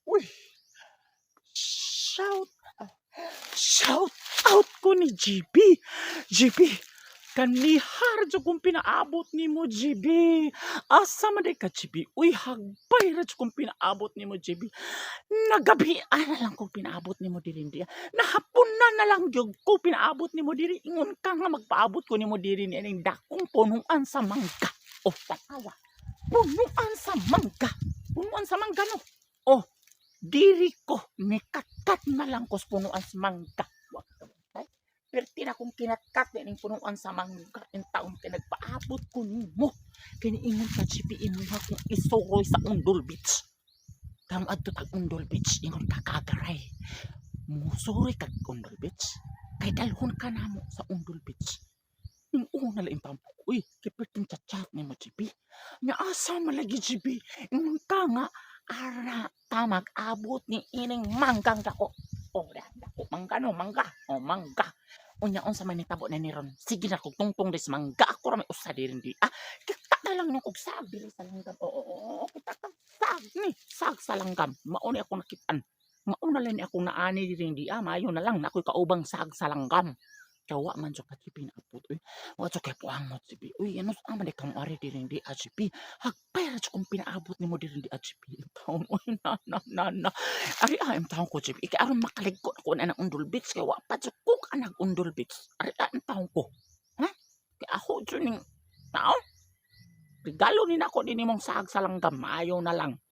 Uy, shout shout out ko ni GB. GB, kanihar jud kong pinaabot nimo GB. Asa man day ka GB? Uy, hagbay ra jud kong pinaabot nimo GB. Nagabi na lang ko pinaabot nimo diri ndi. Nahapunan na lang gyud ko pinaabot nimo diri. Ingon ka nga magpaabot ko nimo diri ni ining dakong punuan sa mangga. Oh, tanawa. Punuan sa mangga. Punuan sa mangga no. Oh, diri ko nikatkat na lang ko sa punuan sa mangga. Wa ka ba? Perti na kong kinatkat na ning punuan sa mangga in taong pinagpaabot ko nimo. Kiniingon ka GP mo kung isuroy sa Undol Beach. Adto tag Undol Beach ingon ka kagaray. Musuroy kag Undol Beach. Kay dalhon ka namo sa Undol Beach. Ning una lang taon. Uy, kiperting chat ni mo GP. Nya asa malagi GP. Ingon ka nga ara ta mag-abot ni ining manggang dako. Oh, dako mangga no, mangga. Oh, mangga. Unya unsa man nitabo na ni ron. Sige na kog tungtong des mangga ako ra may usa diri di. Kita na lang nung kog sag diri sa langgam. Oo, kita ka sag ni, sag sa langgam. Mao ni ako nakitaan. Mauna lang ni ako naani diri di. Maayo na lang na ako'y kaubang sag sa langgam. Kawa man jud ka GP na apot uy. Wa jud kay puangot GP. Uy, ano sa man kang ari diri di GP. Hagpay ra jud kong pinaabot nimo diri di GP. Taon uy na. Ari am taon ko GP. Ika aron makaligko ako na ng Undol Beach kay wa pa jud ko ka nag Undol Beach. Ari am taon ko. Ha? Kay ako jud ning taon. Regalo ni nako din imong sag sa langgam. Maayo na lang.